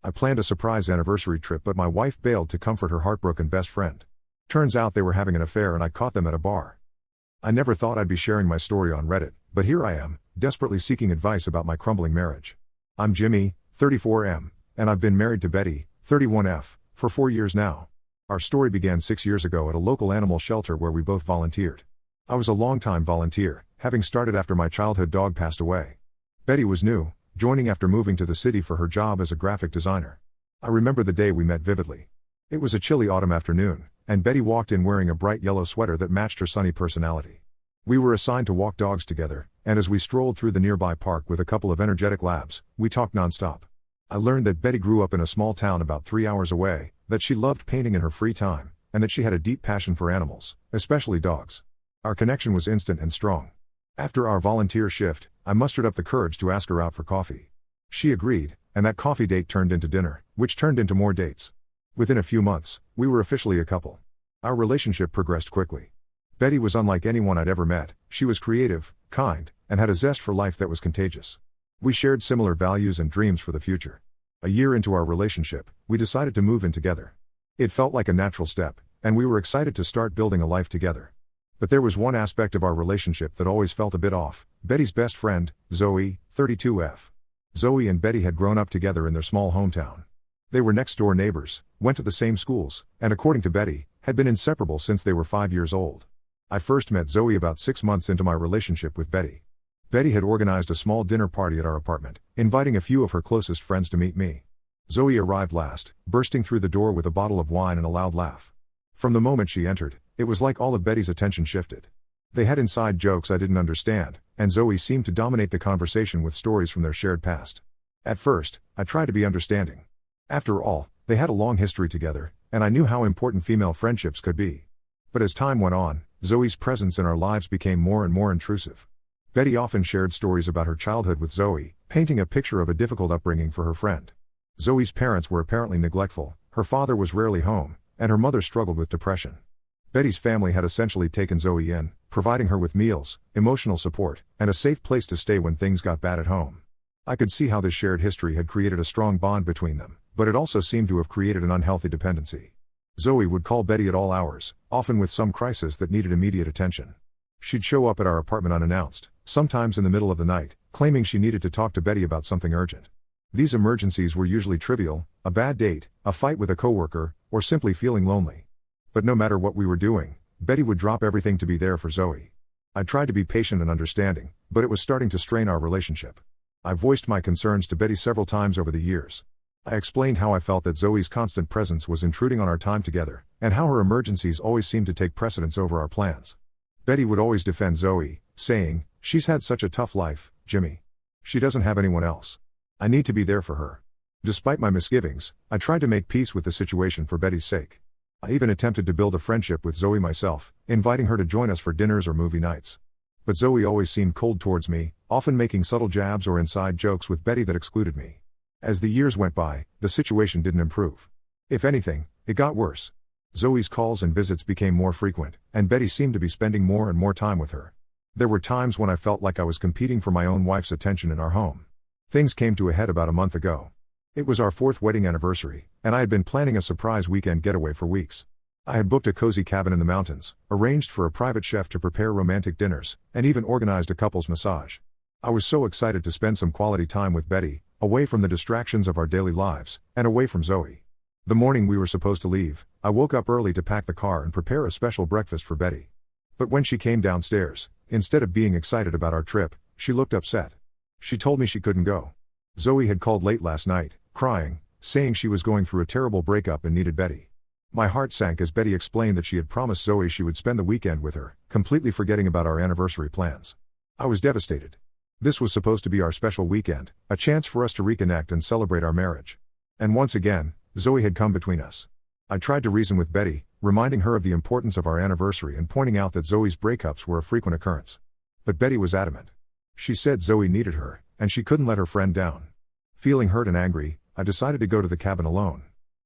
I planned a surprise anniversary trip, but my wife bailed to comfort her heartbroken best friend. Turns out they were having an affair and I caught them at a bar. I never thought I'd be sharing my story on Reddit, but here I am, desperately seeking advice about my crumbling marriage. I'm Jimmy, 34M, and I've been married to Betty, 31F, for 4 years now. Our story began 6 years ago at a local animal shelter where we both volunteered. I was a long-time volunteer, having started after my childhood dog passed away. Betty was new, joining after moving to the city for her job as a graphic designer. I remember the day we met vividly. It was a chilly autumn afternoon, and Betty walked in wearing a bright yellow sweater that matched her sunny personality. We were assigned to walk dogs together, and as we strolled through the nearby park with a couple of energetic labs, we talked nonstop. I learned that Betty grew up in a small town about 3 hours away, that she loved painting in her free time, and that she had a deep passion for animals, especially dogs. Our connection was instant and strong. After our volunteer shift, I mustered up the courage to ask her out for coffee. She agreed, and that coffee date turned into dinner, which turned into more dates. Within a few months, we were officially a couple. Our relationship progressed quickly. Betty was unlike anyone I'd ever met. She was creative, kind, and had a zest for life that was contagious. We shared similar values and dreams for the future. A year into our relationship, we decided to move in together. It felt like a natural step, and we were excited to start building a life together. But there was one aspect of our relationship that always felt a bit off: Betty's best friend, Zoe, 32F. Zoe and Betty had grown up together in their small hometown. They were next-door neighbors, went to the same schools, and according to Betty, had been inseparable since they were 5 years old. I first met Zoe about 6 months into my relationship with Betty. Betty had organized a small dinner party at our apartment, inviting a few of her closest friends to meet me. Zoe arrived last, bursting through the door with a bottle of wine and a loud laugh. From the moment she entered, it was like all of Betty's attention shifted. They had inside jokes I didn't understand, and Zoe seemed to dominate the conversation with stories from their shared past. At first, I tried to be understanding. After all, they had a long history together, and I knew how important female friendships could be. But as time went on, Zoe's presence in our lives became more and more intrusive. Betty often shared stories about her childhood with Zoe, painting a picture of a difficult upbringing for her friend. Zoe's parents were apparently neglectful, her father was rarely home, and her mother struggled with depression. Betty's family had essentially taken Zoe in, providing her with meals, emotional support, and a safe place to stay when things got bad at home. I could see how this shared history had created a strong bond between them, but it also seemed to have created an unhealthy dependency. Zoe would call Betty at all hours, often with some crisis that needed immediate attention. She'd show up at our apartment unannounced, sometimes in the middle of the night, claiming she needed to talk to Betty about something urgent. These emergencies were usually trivial: a bad date, a fight with a coworker, or simply feeling lonely. But no matter what we were doing, Betty would drop everything to be there for Zoe. I tried to be patient and understanding, but it was starting to strain our relationship. I voiced my concerns to Betty several times over the years. I explained how I felt that Zoe's constant presence was intruding on our time together, and how her emergencies always seemed to take precedence over our plans. Betty would always defend Zoe, saying, "She's had such a tough life, Jimmy. She doesn't have anyone else. I need to be there for her." Despite my misgivings, I tried to make peace with the situation for Betty's sake. I even attempted to build a friendship with Zoe myself, inviting her to join us for dinners or movie nights. But Zoe always seemed cold towards me, often making subtle jabs or inside jokes with Betty that excluded me. As the years went by, the situation didn't improve. If anything, it got worse. Zoe's calls and visits became more frequent, and Betty seemed to be spending more and more time with her. There were times when I felt like I was competing for my own wife's attention in our home. Things came to a head about a month ago. It was our 4th wedding anniversary, and I had been planning a surprise weekend getaway for weeks. I had booked a cozy cabin in the mountains, arranged for a private chef to prepare romantic dinners, and even organized a couple's massage. I was so excited to spend some quality time with Betty, away from the distractions of our daily lives, and away from Zoe. The morning we were supposed to leave, I woke up early to pack the car and prepare a special breakfast for Betty. But when she came downstairs, instead of being excited about our trip, she looked upset. She told me she couldn't go. Zoe had called late last night, crying, saying she was going through a terrible breakup and needed Betty. My heart sank as Betty explained that she had promised Zoe she would spend the weekend with her, completely forgetting about our anniversary plans. I was devastated. This was supposed to be our special weekend, a chance for us to reconnect and celebrate our marriage. And once again, Zoe had come between us. I tried to reason with Betty, reminding her of the importance of our anniversary and pointing out that Zoe's breakups were a frequent occurrence. But Betty was adamant. She said Zoe needed her, and she couldn't let her friend down. Feeling hurt and angry, I decided to go to the cabin alone.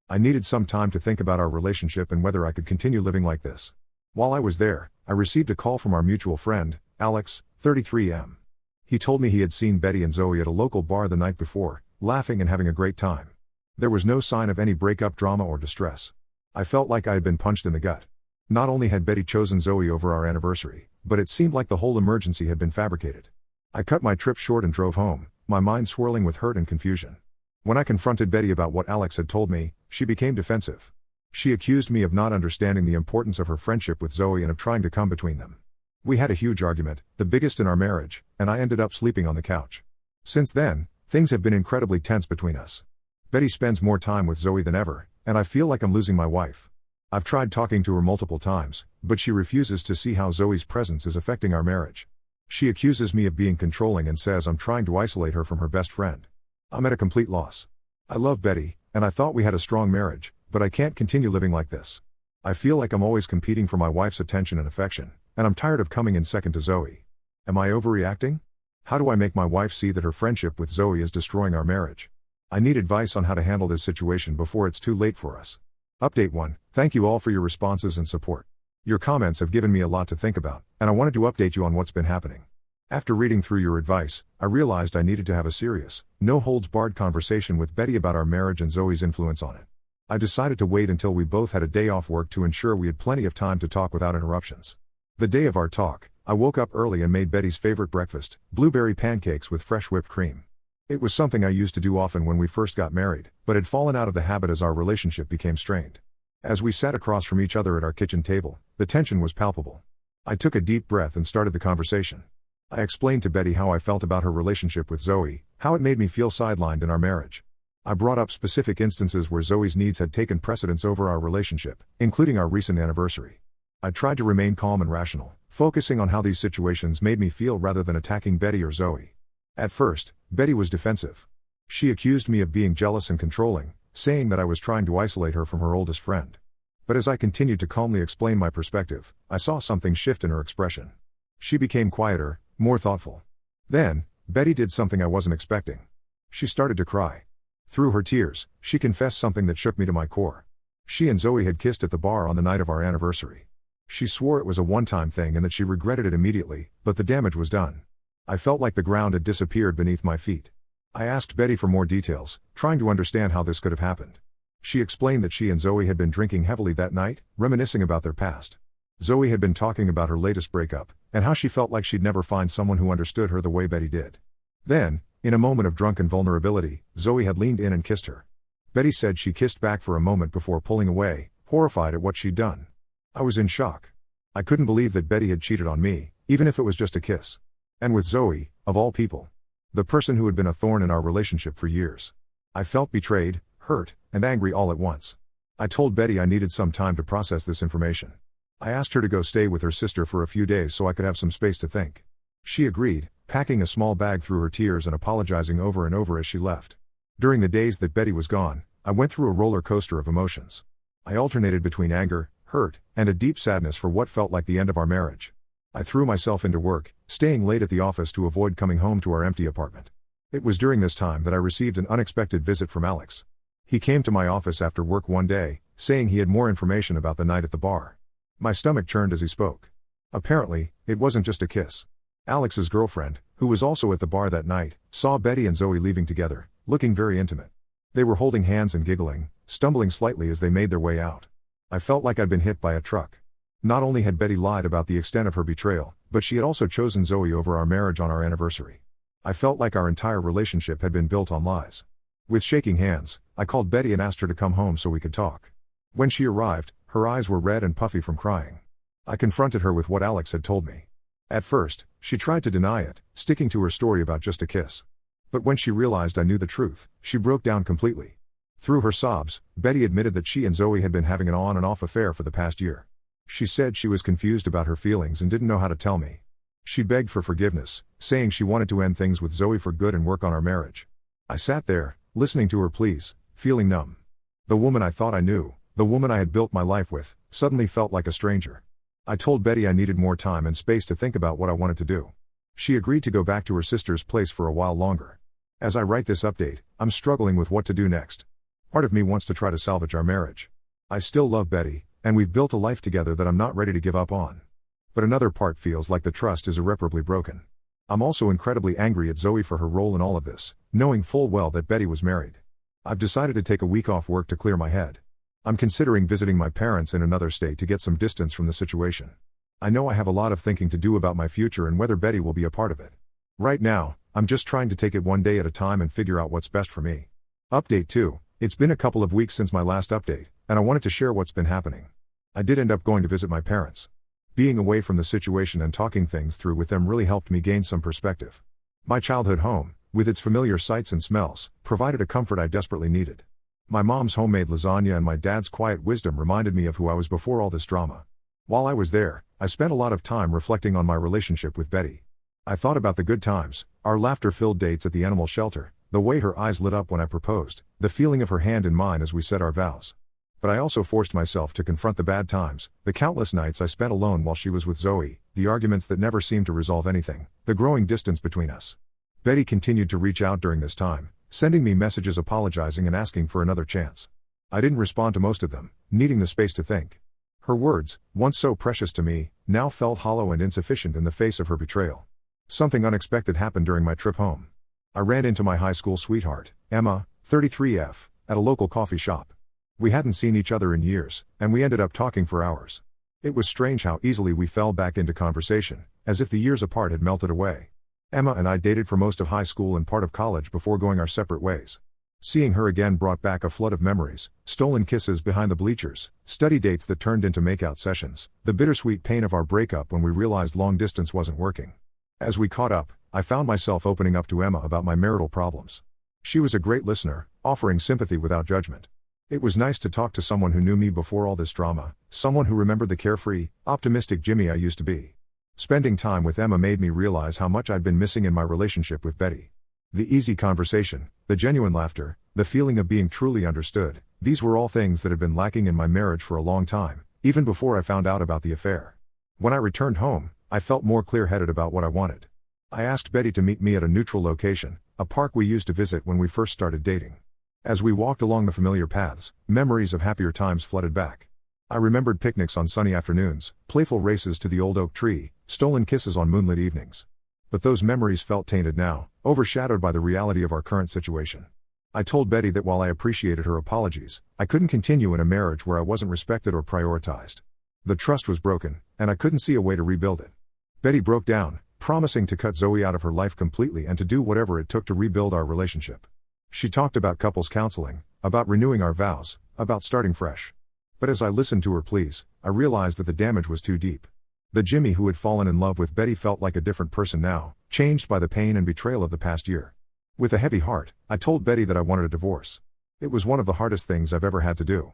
I needed some time to think about our relationship and whether I could continue living like this. While I was there, I received a call from our mutual friend, Alex, 33M. He told me he had seen Betty and Zoe at a local bar the night before, laughing and having a great time. There was no sign of any breakup drama or distress. I felt like I had been punched in the gut. Not only had Betty chosen Zoe over our anniversary, but it seemed like the whole emergency had been fabricated. I cut my trip short and drove home, my mind swirling with hurt and confusion. When I confronted Betty about what Alex had told me, she became defensive. She accused me of not understanding the importance of her friendship with Zoe and of trying to come between them. We had a huge argument, the biggest in our marriage, and I ended up sleeping on the couch. Since then, things have been incredibly tense between us. Betty spends more time with Zoe than ever, and I feel like I'm losing my wife. I've tried talking to her multiple times, but she refuses to see how Zoe's presence is affecting our marriage. She accuses me of being controlling and says I'm trying to isolate her from her best friend. I'm at a complete loss. I love Betty, and I thought we had a strong marriage, but I can't continue living like this. I feel like I'm always competing for my wife's attention and affection, and I'm tired of coming in second to Zoe. Am I overreacting? How do I make my wife see that her friendship with Zoe is destroying our marriage? I need advice on how to handle this situation before it's too late for us. Update 1. Thank you all for your responses and support. Your comments have given me a lot to think about, and I wanted to update you on what's been happening. After reading through your advice, I realized I needed to have a serious, no-holds-barred conversation with Betty about our marriage and Zoe's influence on it. I decided to wait until we both had a day off work to ensure we had plenty of time to talk without interruptions. The day of our talk, I woke up early and made Betty's favorite breakfast, blueberry pancakes with fresh whipped cream. It was something I used to do often when we first got married, but had fallen out of the habit as our relationship became strained. As we sat across from each other at our kitchen table, the tension was palpable. I took a deep breath and started the conversation. I explained to Betty how I felt about her relationship with Zoe, how it made me feel sidelined in our marriage. I brought up specific instances where Zoe's needs had taken precedence over our relationship, including our recent anniversary. I tried to remain calm and rational, focusing on how these situations made me feel rather than attacking Betty or Zoe. At first, Betty was defensive. She accused me of being jealous and controlling, saying that I was trying to isolate her from her oldest friend. But as I continued to calmly explain my perspective, I saw something shift in her expression. She became quieter, more thoughtful. Then, Betty did something I wasn't expecting. She started to cry. Through her tears, she confessed something that shook me to my core. She and Zoe had kissed at the bar on the night of our anniversary. She swore it was a one-time thing and that she regretted it immediately, but the damage was done. I felt like the ground had disappeared beneath my feet. I asked Betty for more details, trying to understand how this could have happened. She explained that she and Zoe had been drinking heavily that night, reminiscing about their past. Zoe had been talking about her latest breakup, and how she felt like she'd never find someone who understood her the way Betty did. Then, in a moment of drunken vulnerability, Zoe had leaned in and kissed her. Betty said she kissed back for a moment before pulling away, horrified at what she'd done. I was in shock. I couldn't believe that Betty had cheated on me, even if it was just a kiss. And with Zoe, of all people. The person who had been a thorn in our relationship for years. I felt betrayed, hurt, and angry all at once. I told Betty I needed some time to process this information. I asked her to go stay with her sister for a few days so I could have some space to think. She agreed, packing a small bag through her tears and apologizing over and over as she left. During the days that Betty was gone, I went through a roller coaster of emotions. I alternated between anger, hurt, and a deep sadness for what felt like the end of our marriage. I threw myself into work, staying late at the office to avoid coming home to our empty apartment. It was during this time that I received an unexpected visit from Alex. He came to my office after work one day, saying he had more information about the night at the bar. My stomach churned as he spoke. Apparently, it wasn't just a kiss. Alex's girlfriend, who was also at the bar that night, saw Betty and Zoe leaving together, looking very intimate. They were holding hands and giggling, stumbling slightly as they made their way out. I felt like I'd been hit by a truck. Not only had Betty lied about the extent of her betrayal, but she had also chosen Zoe over our marriage on our anniversary. I felt like our entire relationship had been built on lies. With shaking hands, I called Betty and asked her to come home so we could talk. When she arrived, her eyes were red and puffy from crying. I confronted her with what Alex had told me. At first, she tried to deny it, sticking to her story about just a kiss. But when she realized I knew the truth, she broke down completely. Through her sobs, Betty admitted that she and Zoe had been having an on and off affair for the past year. She said she was confused about her feelings and didn't know how to tell me. She begged for forgiveness, saying she wanted to end things with Zoe for good and work on our marriage. I sat there, listening to her pleas, feeling numb. The woman I thought I knew, the woman I had built my life with, suddenly felt like a stranger. I told Betty I needed more time and space to think about what I wanted to do. She agreed to go back to her sister's place for a while longer. As I write this update, I'm struggling with what to do next. Part of me wants to try to salvage our marriage. I still love Betty, and we've built a life together that I'm not ready to give up on. But another part feels like the trust is irreparably broken. I'm also incredibly angry at Zoe for her role in all of this, knowing full well that Betty was married. I've decided to take a week off work to clear my head. I'm considering visiting my parents in another state to get some distance from the situation. I know I have a lot of thinking to do about my future and whether Betty will be a part of it. Right now, I'm just trying to take it one day at a time and figure out what's best for me. Update 2. It's been a couple of weeks since my last update, and I wanted to share what's been happening. I did end up going to visit my parents. Being away from the situation and talking things through with them really helped me gain some perspective. My childhood home, with its familiar sights and smells, provided a comfort I desperately needed. My mom's homemade lasagna and my dad's quiet wisdom reminded me of who I was before all this drama. While I was there, I spent a lot of time reflecting on my relationship with Betty. I thought about the good times, our laughter-filled dates at the animal shelter, the way her eyes lit up when I proposed, the feeling of her hand in mine as we said our vows. But I also forced myself to confront the bad times, the countless nights I spent alone while she was with Zoe, the arguments that never seemed to resolve anything, the growing distance between us. Betty continued to reach out during this time, sending me messages apologizing and asking for another chance. I didn't respond to most of them, needing the space to think. Her words, once so precious to me, now felt hollow and insufficient in the face of her betrayal. Something unexpected happened during my trip home. I ran into my high school sweetheart, Emma, 33F, at a local coffee shop. We hadn't seen each other in years, and we ended up talking for hours. It was strange how easily we fell back into conversation, as if the years apart had melted away. Emma and I dated for most of high school and part of college before going our separate ways. Seeing her again brought back a flood of memories, stolen kisses behind the bleachers, study dates that turned into makeout sessions, the bittersweet pain of our breakup when we realized long distance wasn't working. As we caught up, I found myself opening up to Emma about my marital problems. She was a great listener, offering sympathy without judgment. It was nice to talk to someone who knew me before all this drama, someone who remembered the carefree, optimistic Jimmy I used to be. Spending time with Emma made me realize how much I'd been missing in my relationship with Betty. The easy conversation, the genuine laughter, the feeling of being truly understood, these were all things that had been lacking in my marriage for a long time, even before I found out about the affair. When I returned home, I felt more clear-headed about what I wanted. I asked Betty to meet me at a neutral location, a park we used to visit when we first started dating. As we walked along the familiar paths, memories of happier times flooded back. I remembered picnics on sunny afternoons, playful races to the old oak tree, stolen kisses on moonlit evenings. But those memories felt tainted now, overshadowed by the reality of our current situation. I told Betty that while I appreciated her apologies, I couldn't continue in a marriage where I wasn't respected or prioritized. The trust was broken, and I couldn't see a way to rebuild it. Betty broke down, promising to cut Zoe out of her life completely and to do whatever it took to rebuild our relationship. She talked about couples counseling, about renewing our vows, about starting fresh. But as I listened to her pleas, I realized that the damage was too deep. The Jimmy who had fallen in love with Betty felt like a different person now, changed by the pain and betrayal of the past year. With a heavy heart, I told Betty that I wanted a divorce. It was one of the hardest things I've ever had to do.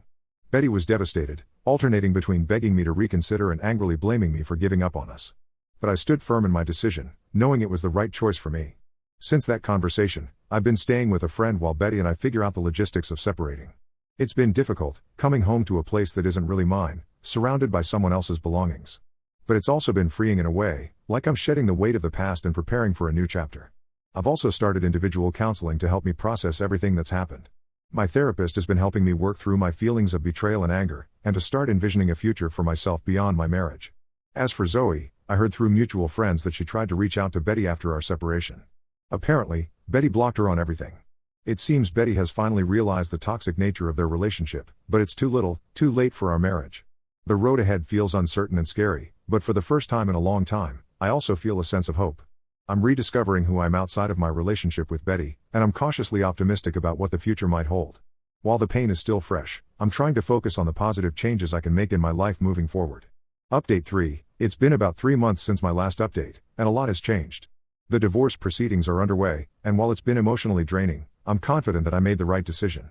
Betty was devastated, alternating between begging me to reconsider and angrily blaming me for giving up on us. But I stood firm in my decision, knowing it was the right choice for me. Since that conversation, I've been staying with a friend while Betty and I figure out the logistics of separating. It's been difficult, coming home to a place that isn't really mine, surrounded by someone else's belongings. But it's also been freeing in a way, like I'm shedding the weight of the past and preparing for a new chapter. I've also started individual counseling to help me process everything that's happened. My therapist has been helping me work through my feelings of betrayal and anger, and to start envisioning a future for myself beyond my marriage. As for Zoe, I heard through mutual friends that she tried to reach out to Betty after our separation. Apparently, Betty blocked her on everything. It seems Betty has finally realized the toxic nature of their relationship, but it's too little, too late for our marriage. The road ahead feels uncertain and scary, but for the first time in a long time, I also feel a sense of hope. I'm rediscovering who I am outside of my relationship with Betty, and I'm cautiously optimistic about what the future might hold. While the pain is still fresh, I'm trying to focus on the positive changes I can make in my life moving forward. Update 3. It's been about 3 months since my last update, and a lot has changed. The divorce proceedings are underway, and while it's been emotionally draining, I'm confident that I made the right decision.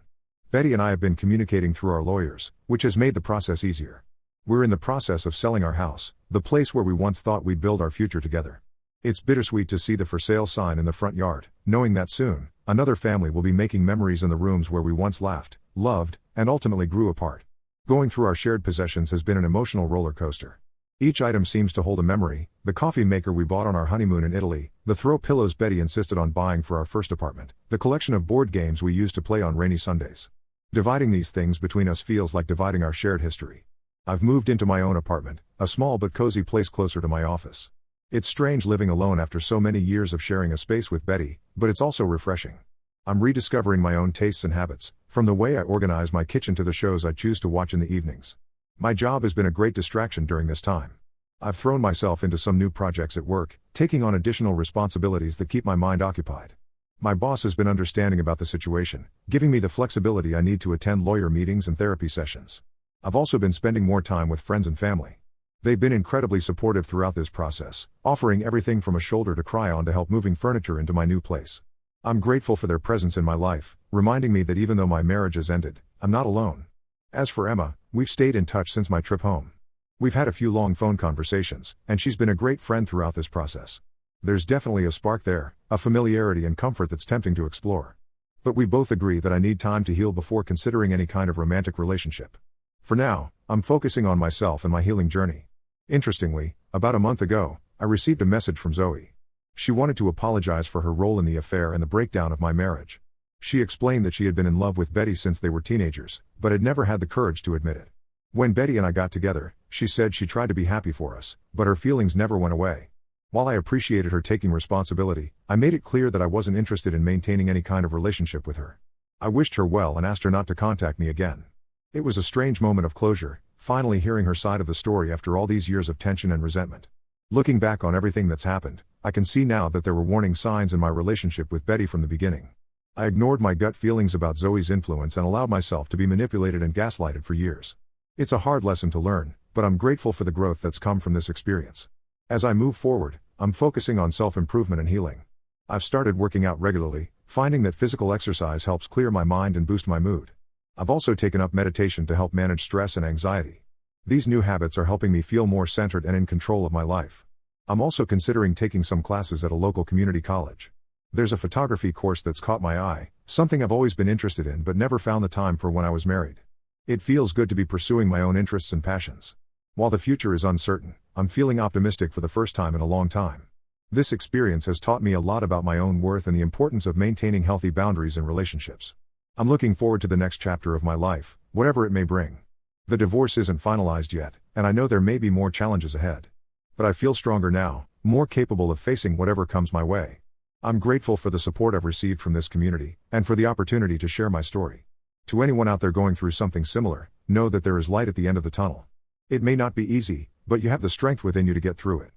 Betty and I have been communicating through our lawyers, which has made the process easier. We're in the process of selling our house, the place where we once thought we'd build our future together. It's bittersweet to see the for sale sign in the front yard, knowing that soon, another family will be making memories in the rooms where we once laughed, loved, and ultimately grew apart. Going through our shared possessions has been an emotional roller coaster. Each item seems to hold a memory: the coffee maker we bought on our honeymoon in Italy, the throw pillows Betty insisted on buying for our first apartment, the collection of board games we used to play on rainy Sundays. Dividing these things between us feels like dividing our shared history. I've moved into my own apartment, a small but cozy place closer to my office. It's strange living alone after so many years of sharing a space with Betty, but it's also refreshing. I'm rediscovering my own tastes and habits, from the way I organize my kitchen to the shows I choose to watch in the evenings. My job has been a great distraction during this time. I've thrown myself into some new projects at work, taking on additional responsibilities that keep my mind occupied. My boss has been understanding about the situation, giving me the flexibility I need to attend lawyer meetings and therapy sessions. I've also been spending more time with friends and family. They've been incredibly supportive throughout this process, offering everything from a shoulder to cry on to help moving furniture into my new place. I'm grateful for their presence in my life, reminding me that even though my marriage has ended, I'm not alone. As for Emma, we've stayed in touch since my trip home. We've had a few long phone conversations, and she's been a great friend throughout this process. There's definitely a spark there, a familiarity and comfort that's tempting to explore. But we both agree that I need time to heal before considering any kind of romantic relationship. For now, I'm focusing on myself and my healing journey. Interestingly, about a month ago, I received a message from Zoe. She wanted to apologize for her role in the affair and the breakdown of my marriage. She explained that she had been in love with Betty since they were teenagers, but had never had the courage to admit it. When Betty and I got together, she said she tried to be happy for us, but her feelings never went away. While I appreciated her taking responsibility, I made it clear that I wasn't interested in maintaining any kind of relationship with her. I wished her well and asked her not to contact me again. It was a strange moment of closure, finally hearing her side of the story after all these years of tension and resentment. Looking back on everything that's happened, I can see now that there were warning signs in my relationship with Betty from the beginning. I ignored my gut feelings about Zoe's influence and allowed myself to be manipulated and gaslighted for years. It's a hard lesson to learn, but I'm grateful for the growth that's come from this experience. As I move forward, I'm focusing on self-improvement and healing. I've started working out regularly, finding that physical exercise helps clear my mind and boost my mood. I've also taken up meditation to help manage stress and anxiety. These new habits are helping me feel more centered and in control of my life. I'm also considering taking some classes at a local community college. There's a photography course that's caught my eye, something I've always been interested in but never found the time for when I was married. It feels good to be pursuing my own interests and passions. While the future is uncertain, I'm feeling optimistic for the first time in a long time. This experience has taught me a lot about my own worth and the importance of maintaining healthy boundaries in relationships. I'm looking forward to the next chapter of my life, whatever it may bring. The divorce isn't finalized yet, and I know there may be more challenges ahead. But I feel stronger now, more capable of facing whatever comes my way. I'm grateful for the support I've received from this community, and for the opportunity to share my story. To anyone out there going through something similar, know that there is light at the end of the tunnel. It may not be easy, but you have the strength within you to get through it.